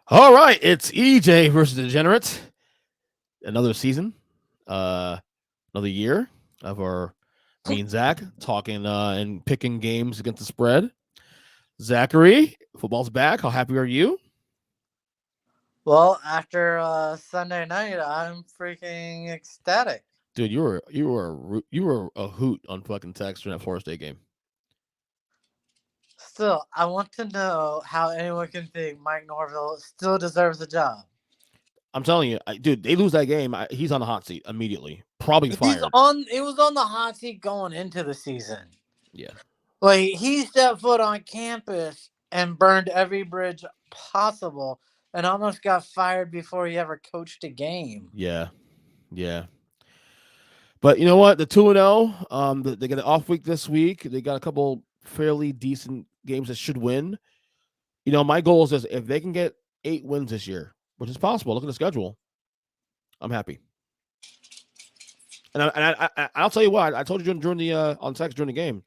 All right, it's EJ versus Degenerate. Another season, uh, another year of our me and Zach talking and picking games against the spread. Zachary, football's back. How happy are you? Well, after Sunday night, I'm freaking ecstatic. Dude, you were a hoot on fucking text during that Florida State game. Still, I want to know how anyone can think Mike Norville still deserves a job. I'm telling you, dude, they lose that game. He's on the hot seat immediately. Probably He's fired. on. It was on the hot seat going into the season. Yeah, Like he stepped foot on campus and burned every bridge possible, and almost got fired before he ever coached a game. yeah, yeah. But you know what? The 2-0. They got an off week this week. They got a couple fairly decent games that should win. My goal is this: if they can get 8 wins this year, which is possible, look at the schedule. I'm happy. I'll tell you what. I told you during the on text during the game.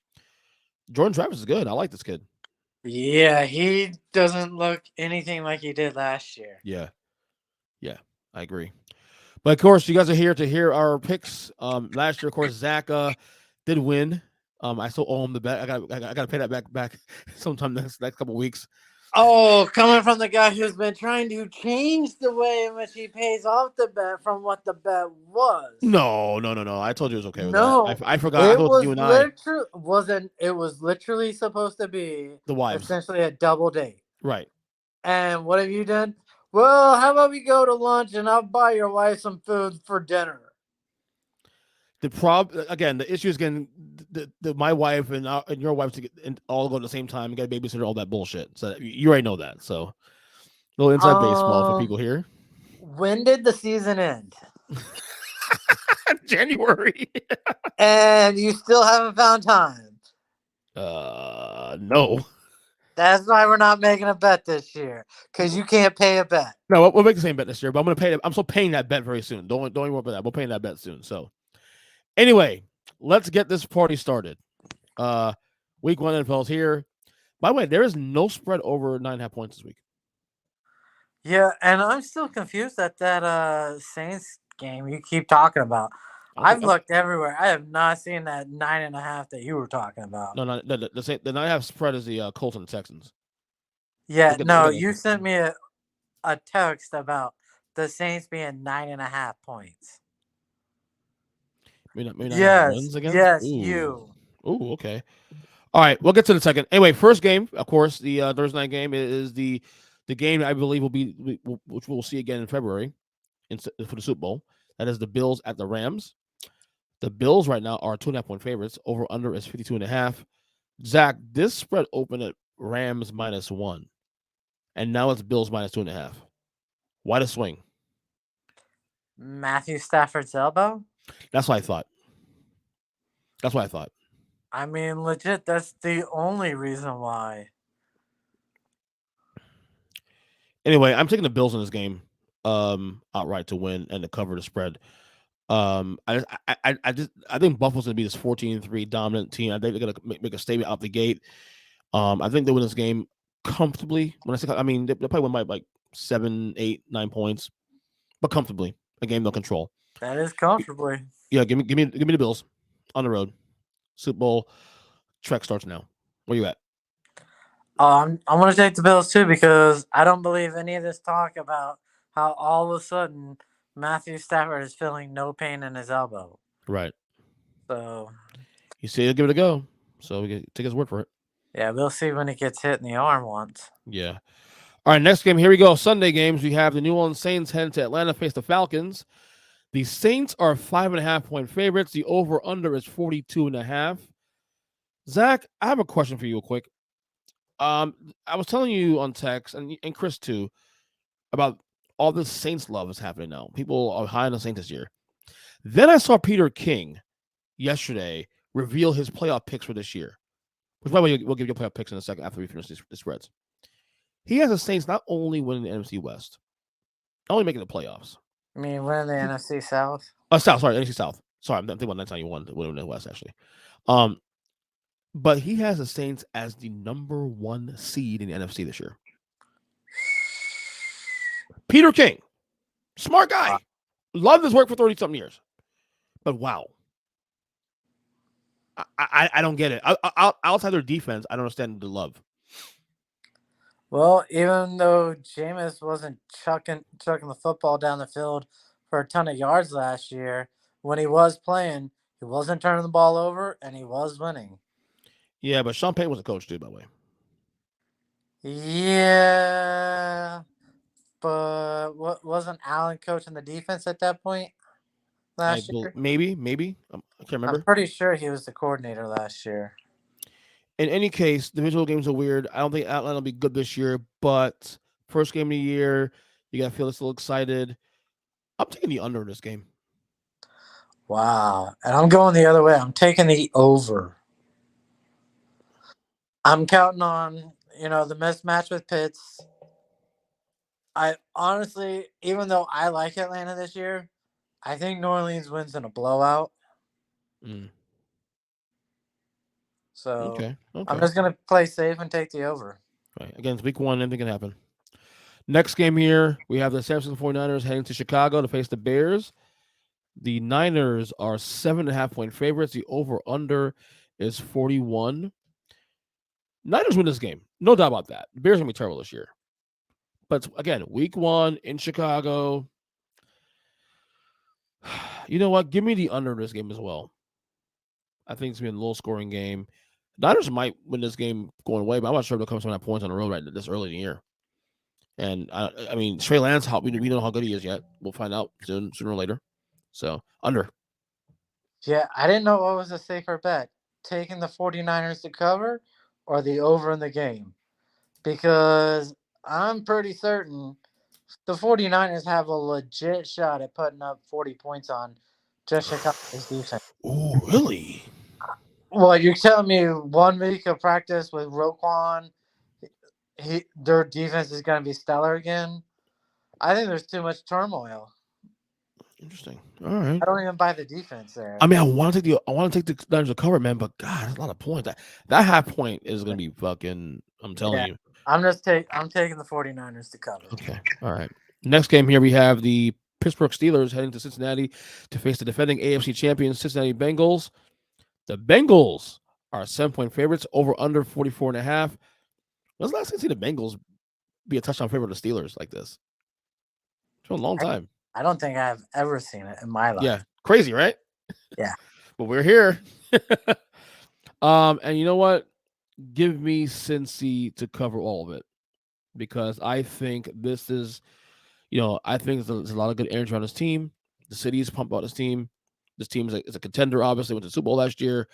Jordan Travis is good. I like this kid. Yeah, he doesn't look anything like he did last year. Yeah, yeah, I agree. But of course, you guys are here to hear our picks. Last year, of course, Zach did win. I still owe him the bet. I got to pay that back sometime next couple weeks. Oh, coming from the guy who's been trying to change the way in which he pays off the bet from what the bet was. No, no, no, no. I told you it was okay with that. I, No, I forgot. I it thought it was you was and I, literally wasn't. It was literally supposed to be the wives. essentially a double date. Right. And what have you done? Well, how about we go to lunch and I'll buy your wife some food for dinner. The issue is getting my wife and your wife to get and all go at the same time and get a babysitter, all that bullshit. So you already know that. So little inside baseball for Um, people here. when did the season end? January. And you still haven't found time. No. That's why we're not making a bet this year because you can't pay a bet. No, we'll make the same bet this year, but I'm gonna pay. I'm still paying that bet very soon. Don't even worry about that. We're paying that bet soon. So anyway, let's get this party started. Uh, week one NFL's here. By the way, there is no spread over 9.5 points this week. Yeah, and I'm still confused at that Saints game you keep talking about. I don't I've think looked everywhere. I have not seen that 9.5 that you were talking about. no, no, the 9.5 spread is the Colts and the Texans. Yeah, Look no, at you that. sent me a text about the Saints being 9.5 points. Maybe 9.5 Yes, wins against. yes, Ooh, you. ooh, okay. All right, we'll get to the second. Anyway, first game, of course, the Thursday night game is the game I believe will be which we'll see again in February for the Super Bowl. That is the Bills at the Rams. The Bills right now are 2.5 point favorites. Over under is 52.5. Zach, this spread opened at Rams -1, and now it's Bills -2.5. Why the swing? Matthew Stafford's elbow? That's what I thought. That's what I thought. I mean, legit, that's the only reason why. Anyway, I'm taking the Bills in this game, outright to win and to cover the spread. I think Buffalo's gonna be this 14-3 dominant team. I think they're gonna make a statement out the gate. I think they win this game comfortably. When I say, I mean they probably win by like 7, 8, 9 points, but comfortably. A game they'll control. That is comfortably. Yeah, give me the Bills on the road. Super Bowl trek starts now. Where you at? I'm going to take the Bills too because I don't believe any of this talk about how all of a sudden Matthew Stafford is feeling no pain in his elbow. Right. So He said he'll give it a go. So we can take his word for it. yeah, we'll see when he gets hit in the arm once. Yeah. All right, next game. Here we go. Sunday games. We have the New Orleans Saints heading to Atlanta, face the Falcons. The Saints are 5.5 point favorites. The over under is 42.5. Zach, I have a question for you, real quick. I was telling you on text and Chris too about all this Saints love is happening now. People are high on the Saints this year. Then I saw Peter King yesterday reveal his playoff picks for this year. Which, by the way, we'll give you playoff picks in a second after we finish the spreads. He has the Saints not only winning the NFC West, not only making the playoffs. I mean, winning the NFC South. South, sorry, NFC South. Sorry, I'm thinking about next time you won to win the West, actually. But he has the Saints as the number 1 seed in the NFC this year. Peter King, smart Uh, guy. Loved his work for 30 something years. But wow. I don't get it. Outside their defense, I don't understand the love. Well, even though Jameis wasn't chucking the football down the field for a ton of yards last year, when he was playing, he wasn't turning the ball over and he was winning. Yeah, but Sean Payton was a coach too, by the way. Yeah, but wasn't Allen coaching the defense at that point last year? Maybe. I can't I'm remember. pretty sure he was the coordinator last year. In any case, the visual games are weird. I don't think Atlanta will be good this year, but first game of the year, you got to feel a little excited. I'm taking the under in this game. Wow, and I'm going the other way. I'm taking the over. I'm counting on the mismatch with Pitts. I honestly, even though I like Atlanta this year, I think New Orleans wins in a blowout. Mm. So Okay. I'm Okay. just gonna play safe and take the over. Right. Again, it's week 1. Anything can happen. Next game here, we have the San Francisco 49ers heading to Chicago to face the Bears. The Niners are 7.5-point favorites. The over-under is 41. Niners win this game. No doubt about that. The Bears are going to be terrible this year. But again, week 1 in Chicago. You know what? Give me the under in this game as well. I think it's going to be a low-scoring game. Niners might win this game going away, but I'm not sure if they'll come some points on the road right this early in the year. And I mean, Trey Lance, we don't know how good he is yet. We'll find out sooner or later. So under. Yeah, I didn't know what was a safer bet, taking the 49ers to cover or the over in the game. Because I'm pretty certain the 49ers have a legit shot at putting up 40 points on just Chicago's defense. Oh, really? Well, you're telling me 1 week of practice with Roquan, their defense is going to be stellar again? I think there's too much turmoil. Interesting. All right. I don't even buy the defense there. I mean, I want to take the Niners to cover, man, but God, that's a lot of points. That half point is gonna be fucking. I'm telling Yeah, you. I'm taking the 49ers to cover. Okay. All right. Next game here, we have the Pittsburgh Steelers heading to Cincinnati to face the defending AFC champions, Cincinnati Bengals. The Bengals are 7-point favorites, over under 44.5. When's the last time you see the Bengals be a touchdown favorite of the Steelers like this? For a long time. I don't think I've ever seen it in my life. Yeah. Crazy, right? Yeah. But we're here. And you know what? Give me Cincy to cover all of it because I think this is, I think there's a lot of good energy on this team. The city is pumped about this team. This team is a contender. Obviously, went to the Super Bowl last year.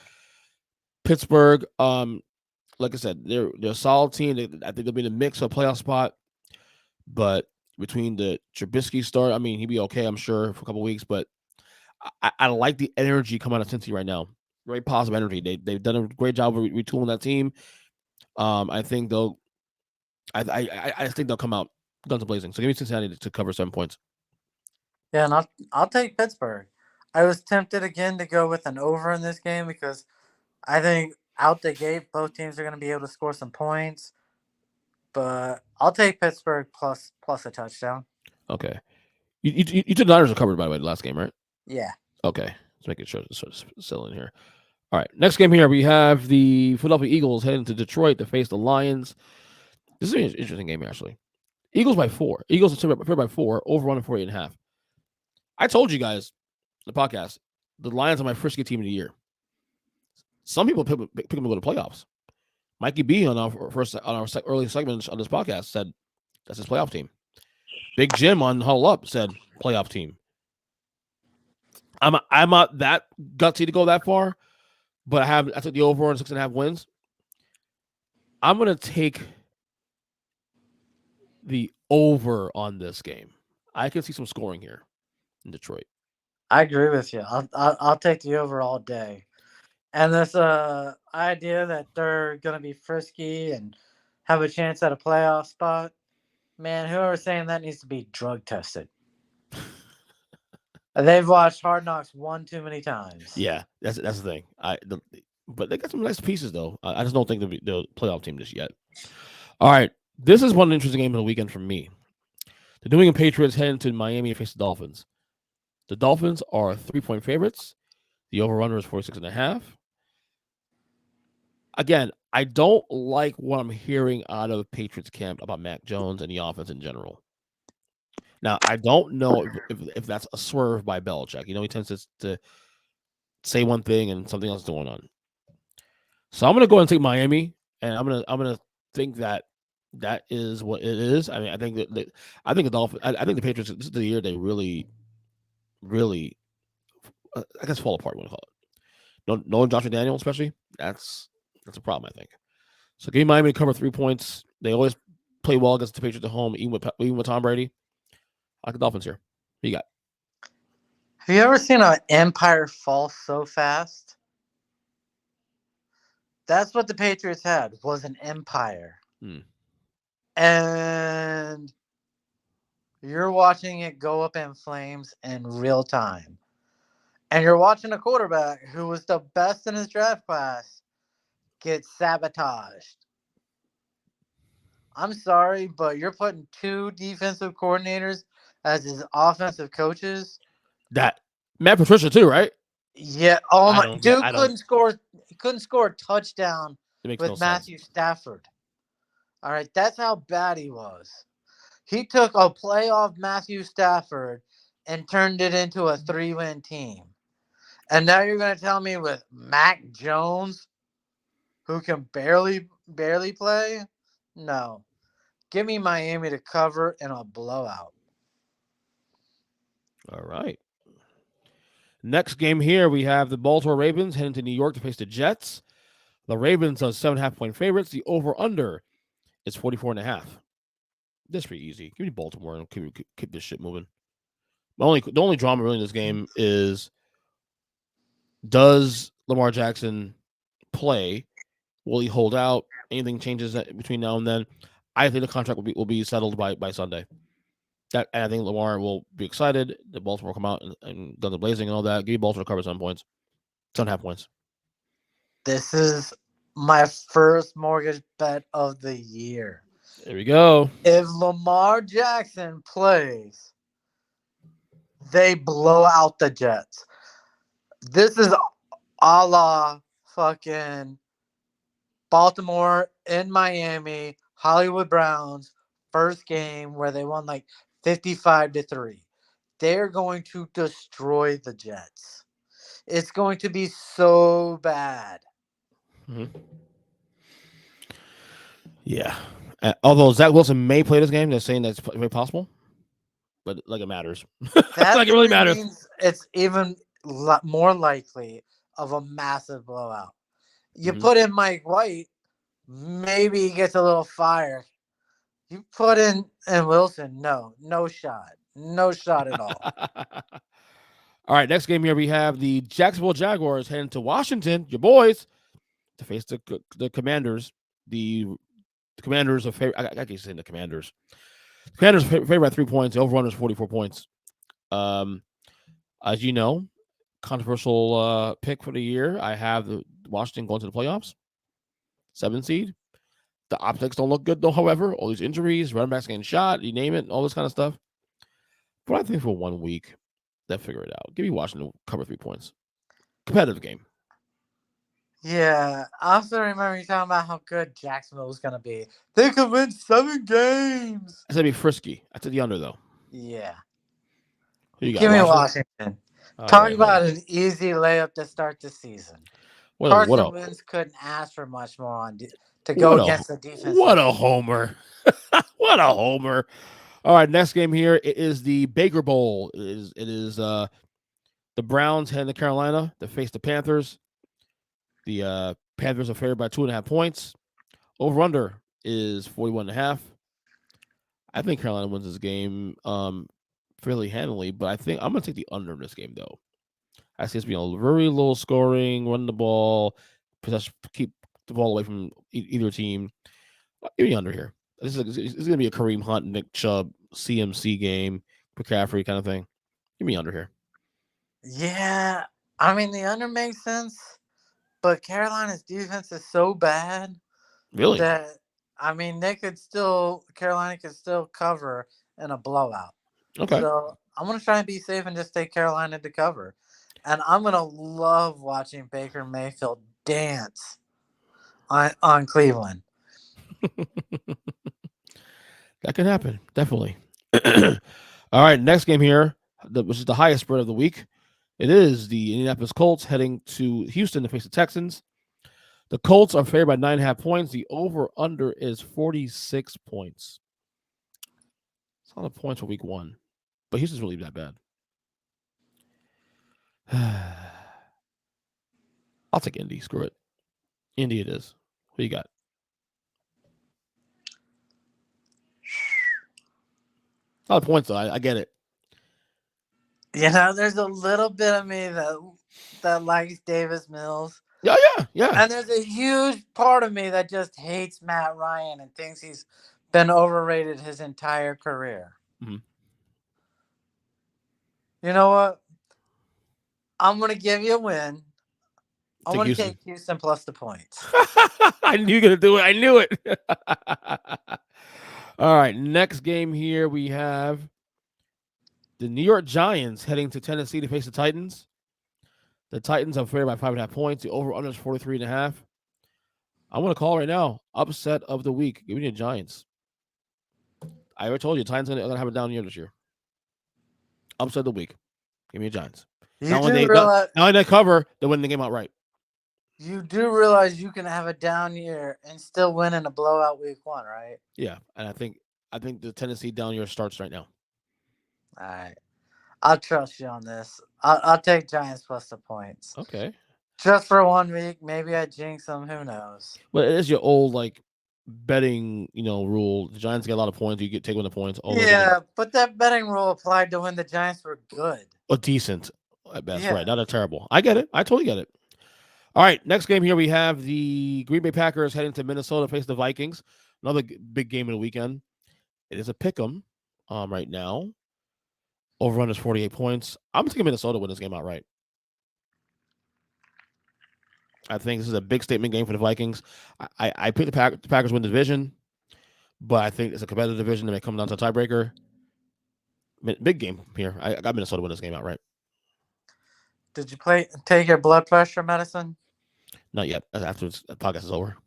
Pittsburgh, like I said, they're a solid team. I think they'll be in the mix for a playoff spot. But between the Trubisky start, I mean, he'd be okay, I'm sure, for a couple weeks. But I like the energy coming out of Cincy right now. Very positive energy. They've done a great job of retooling that team. I think they'll. I think they'll come out guns blazing. So give me Cincinnati to cover 7 points. Yeah, and I'll take Pittsburgh. I was tempted again to go with an over in this game because I think out the gate both teams are going to be able to score some points. But I'll take Pittsburgh plus a touchdown. Okay. You took the Niners are covered, by the way, the last game, right? Yeah. Okay. Let's make it sure it's still in here. All right. Next game here, we have the Philadelphia Eagles heading to Detroit to face the Lions. This is an interesting game, actually. Eagles by 4. Eagles are favored by 4, over 148.5. I told you guys in the podcast, the Lions are my frisky team of the year. Some people pick them to go to playoffs. Mikey B on our early segment on this podcast said that's his playoff team. Big Jim on Huddle Up said playoff team. I'm not that gutsy to go that far, but I took the over on 6.5 wins. I'm gonna take the over on this game. I can see some scoring here in Detroit. I agree with you. I'll take the over all day. And this idea that they're going to be frisky and have a chance at a playoff spot, man, whoever's saying that needs to be drug tested. They've watched Hard Knocks one too many times. Yeah, that's the thing. But they got some nice pieces though. I just don't think they'll playoff team just yet. All right, this is one interesting game of the weekend for me. The New England Patriots head into Miami to face the Dolphins. The Dolphins are 3-point favorites. The over-under is 46.5. Again, I don't like what I'm hearing out of Patriots camp about Mac Jones and the offense in general. Now, I don't know if that's a swerve by Belichick. He tends to say one thing and something else is going on. So I'm going to go and take Miami, and I'm gonna think that is what it is. I mean, I think the Dolphins. I think the Patriots. This is the year they really, I guess, fall apart. What I call it. No Josh McDaniel, especially. That's a problem. I think. So give me Miami to cover 3 points. They always play well against the Patriots at home, even with Tom Brady. I like the Dolphins here. Who you got? Have you ever seen an empire fall so fast? That's what the Patriots had, was an empire. Hmm. And you're watching it go up in flames in real time. And you're watching a quarterback who was the best in his draft class get sabotaged. I'm sorry, but you're putting two defensive coordinators as his offensive coaches. That Matt Patricia too, right? Yeah, oh I my don't get. dude I don't. couldn't score. He couldn't score a touchdown It makes no with sense. Matthew Stafford. All right, that's how bad he was. He took a playoff Matthew Stafford and turned it into a 3-win team. And now you're going to tell me with Mac Jones, who can barely play? No. Give me Miami to cover in a blowout. All right. Next game here, we have the Baltimore Ravens heading to New York to face the Jets. The Ravens are 7.5-point favorites. The over/under is 44.5. That's pretty easy. Give me Baltimore and keep this shit moving. The only drama really in this game is, does Lamar Jackson play? Will he hold out? Anything changes between now and then? I think the contract will be settled by Sunday. And I think Lamar will be excited. The Baltimore will come out and guns blazing and all that. Give me Baltimore to cover 7 points. 7.5 points. This is my first mortgage bet of the year. There we go. If Lamar Jackson plays, they blow out the Jets. This is a la fucking Baltimore in Miami, Hollywood Browns, first game where they won like 55-3. They're going to destroy the Jets. It's going to be so bad. Mm-hmm. Yeah. Although Zach Wilson may play this game, they're saying that's very possible, but like it matters. That Like it to really me matters. means it's even more likely of a massive blowout. You Mm-hmm. put in Mike White, maybe he gets a little fire. You put in Wilson, no shot. No shot at all. All right, next game here we have the Jacksonville Jaguars heading to Washington, your boys, to face the Commanders. The Commanders are favorite. I keep saying the Commanders. The Commanders are favored by 3 points. The over-under is 44 points. As you know, controversial pick for the year. I have the Washington going to the playoffs, 7 seed. The optics don't look good though. However, all these injuries, running backs getting shot, you name it, all this kind of stuff. But I think for 1 week, they'll figure it out. Give me Washington cover 3 points. Competitive game. Yeah, I also remember you talking about how good Jacksonville was going to be. They could win 7 games. I said be frisky. I said the under though. Yeah. Who you got? Give me Washington. Washington. All Talk right, hold on. about an easy layup to start the season. What Carson a Wentz couldn't ask for much more to go what a against the defense. what a homer! What a homer! All right, next game here is the Baker Bowl. It is the Browns heading to Carolina to face the Panthers. The Panthers are favored by 2.5 points. Over under is 41.5. I think Carolina wins this game fairly handily, but I think I'm gonna take the under in this game though. I see it's being a very low scoring, run the ball, keep the ball away from either team. Give me under here. This is going to be a Kareem Hunt, Nick Chubb, CMC game, McCaffrey kind of thing. Give me under here. Yeah, I mean, the under makes sense, but Carolina's defense is so bad Really? that, I mean, Carolina could still cover in a blowout. Okay. So I'm gonna try and be safe and just take Carolina to cover. And I'm gonna love watching Baker Mayfield dance on Cleveland. That can happen. Definitely. All right. Next game here, which is the highest spread of the week. It is the Indianapolis Colts heading to Houston to face the Texans. The Colts are favored by 9.5 points. The over-under is 46 points. It's a lot of points for week one, but Houston's really that bad. I'll take Indy. Screw it. Indy it is. What you got? A lot of points, though. I get it. There's a little bit of me that likes Davis Mills. Yeah, yeah, yeah. And there's a huge part of me that just hates Matt Ryan and thinks he's been overrated his entire career. Mm-hmm. You know what? I'm going to give you a win. I'm Take going to Houston. take Houston plus the points. I knew you were going to do it. I knew it. All right. Next game here, we have the New York Giants heading to Tennessee to face the Titans. The Titans are favored by 5.5 points. The over-under is 43.5. I want to call right now. Upset of the week. Give me the Giants. I already told you, Titans are going to have a down year this year. Upset of the week. Give me the Giants. You do realize Now they cover, they win the game outright. you do realize you can have a down year and still win in a blowout week one, right? Yeah, and I think the Tennessee down year starts right now. All right. I'll trust you on this. I'll take Giants plus the points. Okay. Just for 1 week. Maybe I jinx them. Who knows? Well, it is your old betting, rule. The Giants get a lot of points. You take one of the points. Yeah, but that betting rule applied to when the Giants were good. Decent at best, Yeah. right? Not a terrible. I get it. I totally get it. All right, next game here we have the Green Bay Packers heading to Minnesota to face the Vikings. Another big game of the weekend. It is a pick 'em right now. Over-under is 48 points. I'm taking Minnesota to win this game outright. I think this is a big statement game for the Vikings. I picked the Packers win the division, but I think it's a competitive division that may come down to a tiebreaker. Big game here. I got Minnesota win this game outright. Did you take your blood pressure medicine? Not yet. After the podcast is over.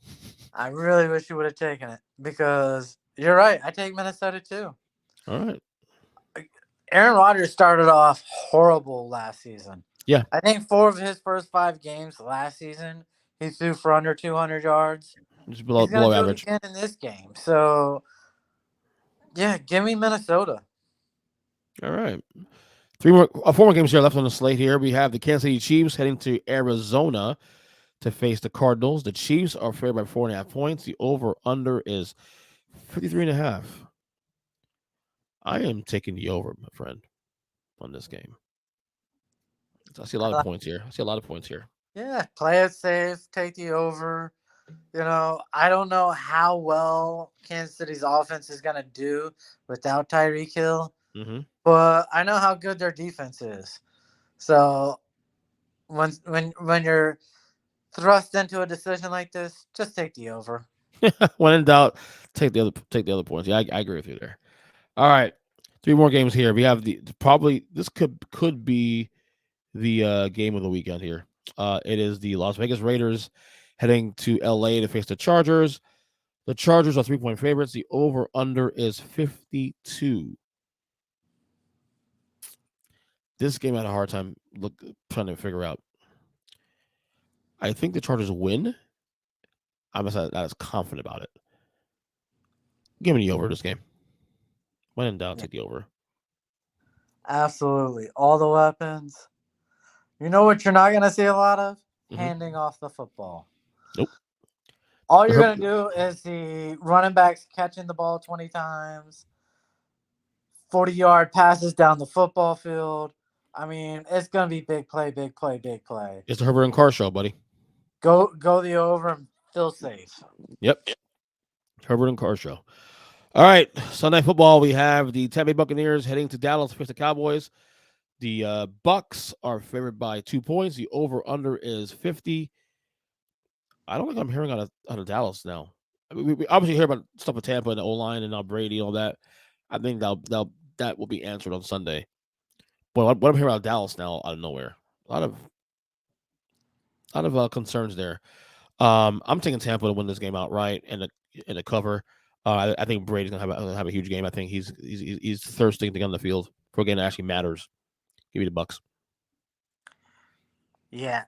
I really wish you would have taken it because you're right. I take Minnesota too. All right. Aaron Rodgers started off horrible last season. Yeah. I think 4 of his first 5 games last season, he threw for under 200 yards. Just He's below going to do average. it again in this game. So, yeah, give me Minnesota. All right. 4 more games here left on the slate here. We have the Kansas City Chiefs heading to Arizona to face the Cardinals. The Chiefs are favored by 4.5 points. The over-under is 53.5. I am taking the over, my friend, on this game. I see a lot of points here. Yeah, play it safe. Take the over. I don't know how well Kansas City's offense is going to do without Tyreek Hill, but I know how good their defense is. So when you're thrust into a decision like this, just take the over. When in doubt, take the other points. Yeah, I agree with you there. All right, 3 more games here. We have this could be the game of the weekend here. It is the Las Vegas Raiders heading to LA to face the Chargers. The Chargers are 3-point favorites. The over-under is 52. This game I had a hard time trying to figure out. I think the Chargers win. I'm not as confident about it. Give me the over this game. When in doubt, take the over. Absolutely. All the weapons. You know what you're not going to see a lot of? Handing off the football. Nope. All you're going to do is the running backs catching the ball 20 times, 40-yard passes down the football field. I mean, it's going to be big play, big play, big play. It's the Herbert and Carr show, buddy. Go the over and feel safe. Yep. Herbert and Carr show. All right. Sunday football, we have the Tampa Bay Buccaneers heading to Dallas to face the Cowboys. The Bucks are favored by 2 points. The over-under is 50. I don't think I'm hearing out of Dallas now. I mean, we obviously hear about stuff with Tampa and the O-line and now Brady and all that. I think that will be answered on Sunday. But what I'm hearing about Dallas now out of nowhere, a lot of concerns there. I'm taking Tampa to win this game outright and the cover. I think Brady's gonna have a huge game. I think he's thirsting to get on the field for a game that actually matters. Give me the Bucks. Yeah.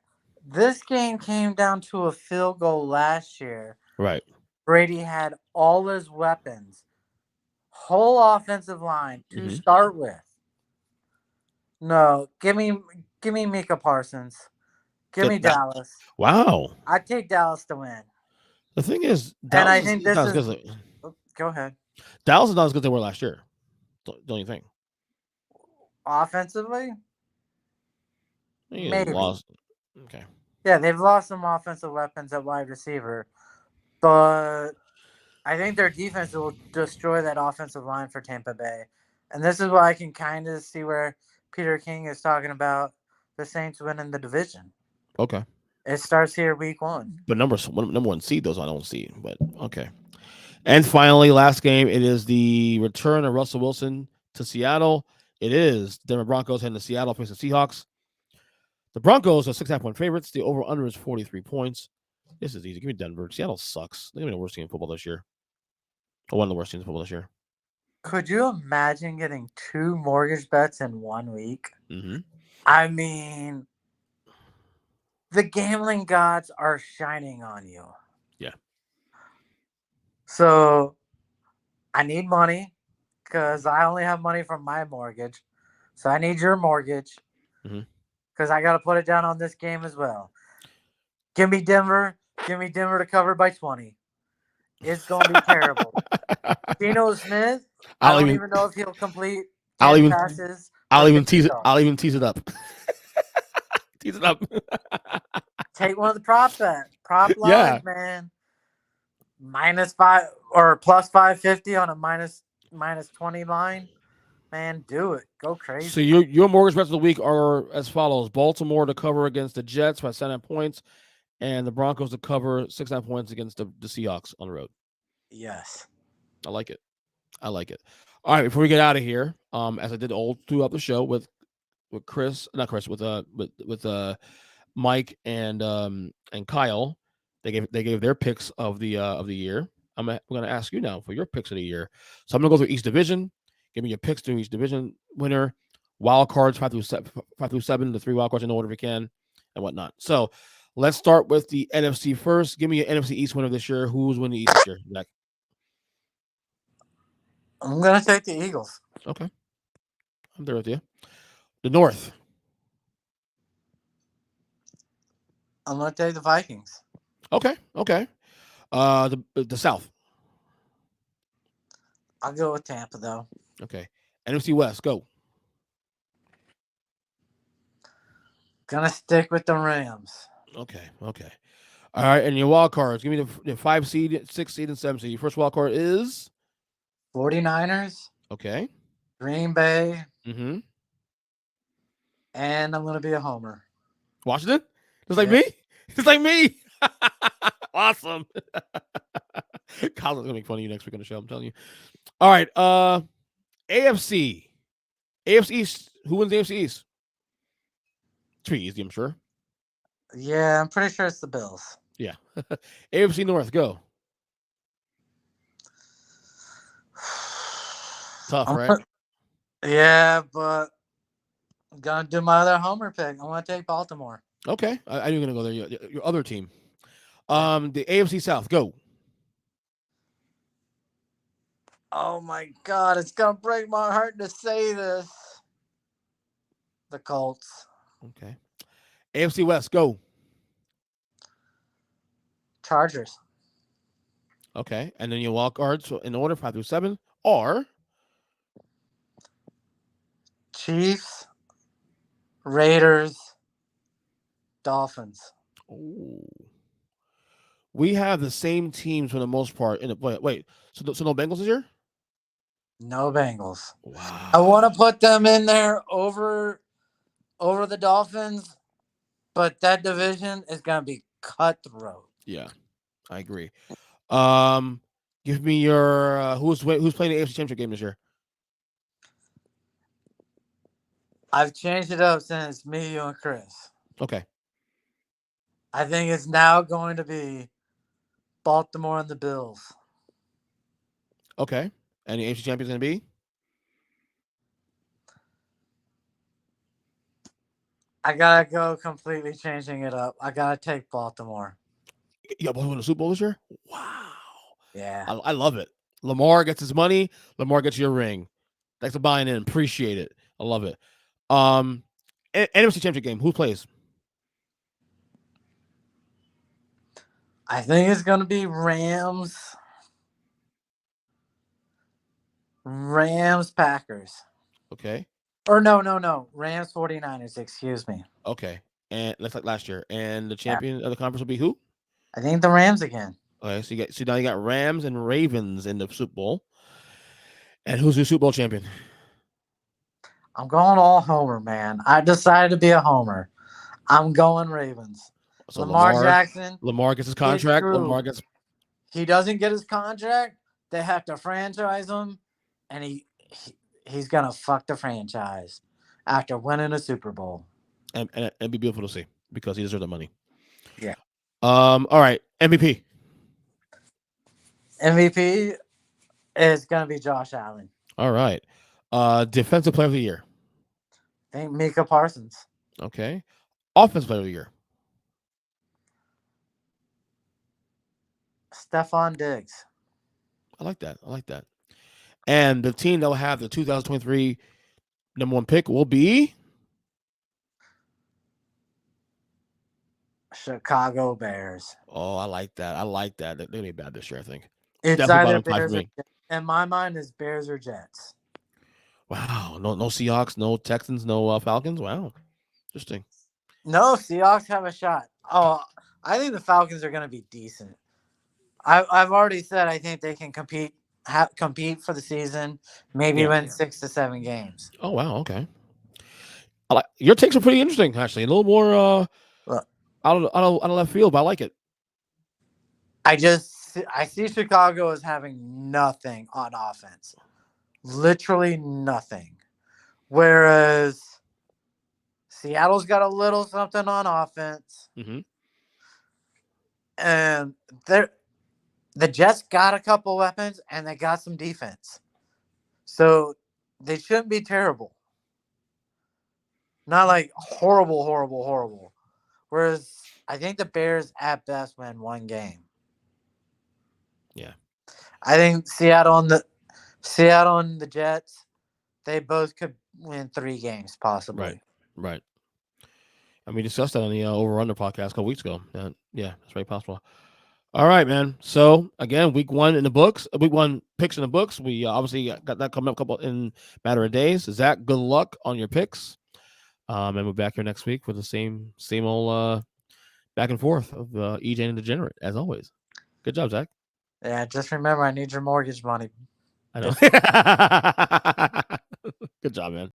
This game came down to a field goal last year. Right. Brady had all his weapons, whole offensive line to Hmm. start with. No, give me Mika Parsons. Give me That Dallas. wow. I'd take Dallas to win. The thing is, And Dallas I is think not this as good is. as Oh, go ahead. Dallas is not as good as they were last year. Don't you think? Offensively, They maybe. lost. Okay. Yeah, they've lost some offensive weapons at wide receiver, but I think their defense will destroy that offensive line for Tampa Bay. And this is why I can kind of see where Peter King is talking about the Saints winning the division. Okay. It starts here week one. But number one seed those I don't see. But okay. And finally, last game, it is the return of Russell Wilson to Seattle. It is Denver Broncos heading to Seattle facing the Seahawks. The Broncos are 6.5-point favorites. The over under is 43 points. This is easy. Give me Denver. Seattle sucks. They're going to be the worst team in football this year. Or one of the worst teams in football this year. Could you imagine getting two mortgage bets in 1 week? Mm-hmm. I mean, the gambling gods are shining on you. Yeah. So I need money because I only have money from my mortgage. So I need your mortgage Mm-hmm. because I got to put it down on this game as well. Give me Denver. Give me Denver to cover by 20. It's going to be terrible. Geno Smith, I I'll don't even even know if he'll complete I'll 10 even passes I'll for even 50 tease it. I'll yards. even tease it up. Tease it up. Take one of the prop bet. Prop Yeah. lines, man. -5 or +550 on a minus 20 line. Man, do it. Go So crazy. your mortgage bets of the week are as follows: Baltimore to cover against the Jets by 7 points, and the Broncos to cover 6.5 points against the Seahawks on the road. Yes. I like it. I like it. All right, before we get out of here, as I did all throughout the show with Chris, not Chris, with Mike and Kyle, they gave their picks of the year. We're gonna ask you now for your picks of the year. So I'm gonna go through each division. Give me your picks through each division winner, wild cards 5 through 7, the three wild cards in order if you can, and whatnot. So let's start with the NFC first. Give me your NFC East winner this year. Who's winning the East this year? Zach? I'm going to take the Eagles. Okay, I'm there with you. The North. I'm going to take the Vikings. Okay, okay. The South. I'll go with Tampa, though. Okay. NFC West. Go. Going to stick with the Rams. Okay, okay. All right, and your wild cards. Give me the 5 seed, 6 seed, and 7 seed. Your first wild card is 49ers, okay. Green Bay, Mm-hmm. and I'm going to be a homer. Washington. Just like Yeah. me. Just like me. Awesome. Colin's gonna make fun of you next week on the show. I'm telling you. All right. AFC. AFC East. Who wins the AFC East? It's pretty easy, I'm sure. Yeah, I'm pretty sure it's the Bills. Yeah. AFC North. Go. Tough, right? Yeah, but I'm going to do my other homer pick. I'm going to take Baltimore. Okay. I knew you were gonna go there. Your other team. Yeah. The AFC South. Go. Oh my God, it's going to break my heart to say this. The Colts. Okay. AFC West. Go. Chargers. Okay. And then your wild cards so in order 5 through 7 are Chiefs, Raiders, Dolphins. oh, we have the same teams for the most part. In the wait. So no Bengals this year? No Bengals. I Wow. want to put them in there over the Dolphins, but that division is going to be cutthroat. Yeah, I agree. Um, give me your who's playing the AFC Championship game this year? I've changed it up since me, you, and Chris. Okay. I think it's now going to be Baltimore and the Bills. Okay. And the AFC champion's going to be? I gotta go completely changing it up. I gotta take Baltimore. Yeah, boy, win the Super Bowl this year? Wow. Yeah. I love it. Lamar gets his money. Lamar gets your ring. Thanks for buying in. Appreciate it. I love it. NFC championship game. Who plays? I think it's gonna be Rams Packers. Okay. Or no. Rams 49ers, excuse me. Okay. And that's like last year. And the Yeah. champion of the conference will be who? I think the Rams again. Okay, so now you got Rams and Ravens in the Super Bowl. And who's the Super Bowl champion? I'm going all homer, man. I decided to be a homer. I'm going Ravens. So Lamar Jackson, Lamar gets his it's contract. true. Lamar gets He doesn't get his contract. They have to franchise him, and he's gonna fuck the franchise after winning a Super Bowl. and it'd be beautiful to see because he deserves the money. Yeah. All right. MVP. MVP is gonna be Josh Allen. All right. Defensive player of the year. I think Mika Parsons. Okay. Offensive player of the year. Stephon Diggs. I like that. And the team that will have the 2023 number one pick will be Chicago Bears. Oh, I like that. They're gonna be bad this year, I think. It's Definitely either bottom five for Bears or me. in my mind is Bears or Jets. Wow. No Seahawks, no Texans, no Falcons. Wow. Interesting. No, Seahawks have a shot. Oh, I think the Falcons are going to be decent. I've already said I think they can compete for the season, maybe win 6 to 7 games. Oh wow, okay. Your takes are pretty interesting, actually. A little more Look, out of left field, but I like it. I see Chicago as having nothing on offense, literally nothing, whereas Seattle's got a little something on offense, and the Jets got a couple weapons and they got some defense, so they shouldn't be terrible. Not like horrible. Whereas I think the Bears at best win one game. Yeah. I think Seattle and the Jets, they both could win 3 games possibly. Right. And we discussed that on the Over Under podcast a couple weeks ago. Yeah, that's very possible. All right, man. So again, week 1 in the books. Week 1 picks in the books. We obviously got that coming up a couple in matter of days. Zach, good luck on your picks. And we're back here next week with the same old back and forth of EJ and Degenerate as always. Good job, Zach. Yeah, just remember I need your mortgage money. I know. Good job, man.